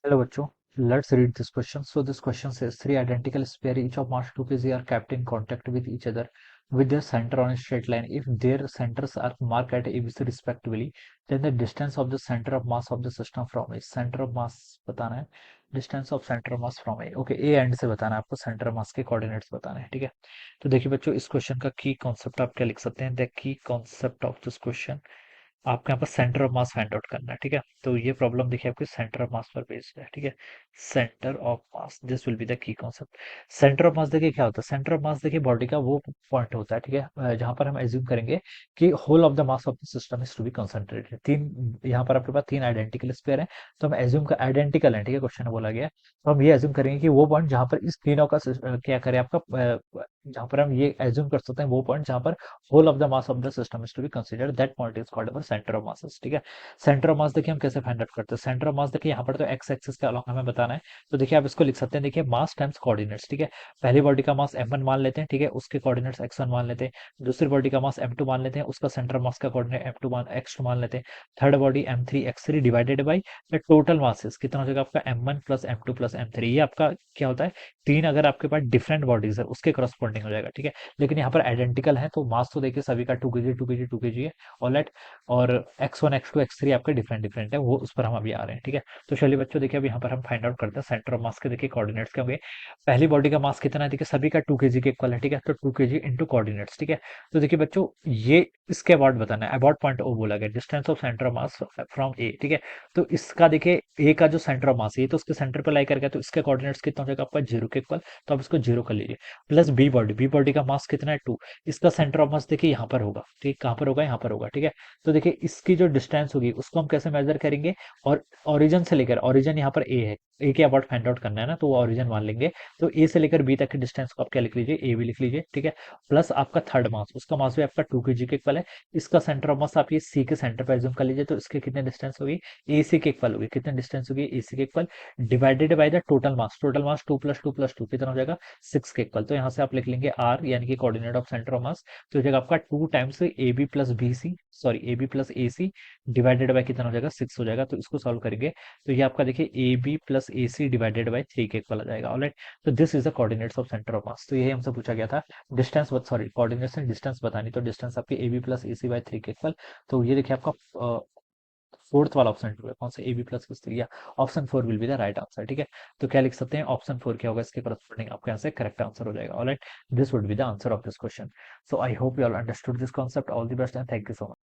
Hello बच्चों, let's read this question. So this question says three identical sphere each of mass 2 kg are kept in contact with each other with their center on a straight line. If their centers are marked at ABC respectively, then the distance of the center of mass of the system from A. Center of mass बताना है, distance of center of mass from A. Okay, A and से बताना है आपको, center of mass के coordinates बताने हैं, ठीक है। तो देखिए बच्चों, इस क्वेश्चन का की कॉन्सेप्ट आप क्या लिख सकते हैं? The key concept of this question, आपको यहाँ पर centre of mass find out करना है, ठीक है। तो ये प्रॉब्लम देखिए आपकी सेंटर ऑफ मास पर बेस्ड है, ठीक है। Centre of mass, this will be the key concept. Centre of मास देखिए क्या होता है? सेंटर ऑफ मास देखिए बॉडी का वो पॉइंट होता है, ठीक है, जहां पर हम एज्यूम करेंगे कि whole of the mass of the system is to be concentrated. तीन, यहाँ पर आपके पास तीन आइडेंटिकल स्फीयर हैं, तो हम एज्यूम का आइडेंटिकल है, ठीक है, क्वेश्चन में बोला गया है। तो हम ये एज्यूम करेंगे कि वो पॉइंट जहां पर इस तीनों का क्या करे आपका, जहां पर हम ये एज्यूम कर सकते हैं वो पॉइंट जहां पर whole of the mass of the system is to be considered, that point is called our centre of masses, ठीक है। सेंटर ऑफ मास देखिए हम कैसे फाइंड आउट करते हैं? सेंटर ऑफ मास देखिए यहाँ पर तो एक्स एक्सिस के अलॉन्ग हमें बताना है, तो देखिए आप इसको लिख सकते हैं, देखिए मास टाइम्स कोऑर्डिनेट्स, ठीक है। पहली बॉडी का मास m1 मान लेते हैं, ठीक है, उसके कोऑर्डिनेट्स x1 मान लेते हैं। दूसरी बॉडी का मास m2 मान लेते हैं, उसका सेंटर ऑफ मास का कोऑर्डिनेट x2 मान लेते हैं। Third body m3 x3 divided by the total masses, कितना हो जाएगा आपका m1 plus m2 plus m3। ये आपका क्या होता है? तीन अगर आपके पास डिफरेंट बॉडीज है उसके करस्पॉन्डिंग हो जाएगा, ठीक है। लेकिन यहाँ पर आइडेंटिकल है तो मास तो देखिए सभी का 2 kg 2 kg 2 kg है, ऑलराइट। और x1 x2 x3 आपके डिफरेंट डिफरेंट है, वो उस पर हम अभी आ रहे हैं, ठीक है। तो चलिए बच्चों देखिए अब यहाँ पर हम फाइंड आउट करते हैं सेंटर ऑफ मास के, देखिए कोऑर्डिनेट्स क्या होंगे। पहली बॉडी का मास कितना है? देखिए सभी का 2 kg के इक्वल है, ठीक है, तो 2 kg इंटू कोऑर्डिनेट्स, ठीक है। तो देखिए बच्चों, ये इसके अबाउट बताना है, अबाउट पॉइंट ओ बोला गया, distance of centre of mass from A, ठीक है। तो इसका देखिए ए का जो सेंटर ऑफ मास है, ये तो उसके सेंटर पर लाई करके, तो इसके कोऑर्डिनेट्स कितना हो जाएगा आपका? 0 के इक्वल, तो आप इसको 0 कर लीजिए। प्लस बी बॉडी का मास कितना है? 2। इसका सेंटर ऑफ मास देखिए यहाँ पर होगा, ठीक, कहाँ पर होगा? यहाँ पर होगा, ठीक है। तो देखिए इसकी जो डिस्टेंस होगी उसको हम कैसे मेजर करेंगे? और ओरिजिन से लेकर, ओरिजिन यहाँ पर ए है, ए के अबाउट फाइंड आउट करना है ना, तो वो ओरिजिन मान लेंगे। तो ए से लेकर बी तक की डिस्टेंस को आप क्या लिख लीजिए? ए भी लिख लीजिए, ठीक है। प्लस आपका थर्ड मास, उसका मास भी आपका 2 kg के इक्वल है। इसका सेंटर ऑफ मास आप ये सी के सेंटर पर एज्यूम कर लीजिए, तो इसके कितने डिस्टेंस होगी? ए सी के इक्वल होगी। कितने डिस्टेंस होगी? ए सी के equal, divided by the total mass. Total mass 2 + 2 + 2 कितना हो जाएगा? 6 के इक्वल। तो यहाँ से आप लिख लेंगे आर, यानी कि coordinate of centre of mass. तो हो जाएगा आपका 2 times A B plus B C, sorry A B plus A C, divided by कितना हो जाएगा? 6 हो जाएगा। तो इसको सॉल्व करेंगे तो ये आपका देखिए A B plus A C divided by 3 के इक्वल आ जाएगा, ऑलराइट। तो this is the coordinates of centre of mass. तो यही हमसे पूछा गया था, distance, sorry coordinates and distance बतानी, तो डिस्टेंस आपकी A B plus A C by 3 के इक्वल। तो ये देखिए आपका फोर्थ वाला ऑप्शन टू है, कौन सा? ए बी प्लस थ्री, या option 4 will be the right answer, ठीक है। तो क्या लिख सकते हैं? ऑप्शन 4 क्या होगा? इसके करस्पॉन्डिंग आपके यहाँ से करेक्ट आंसर हो जाएगा, alright. This would be the answer of this question. So I hope you all understood this concept. All the best and thank you so much.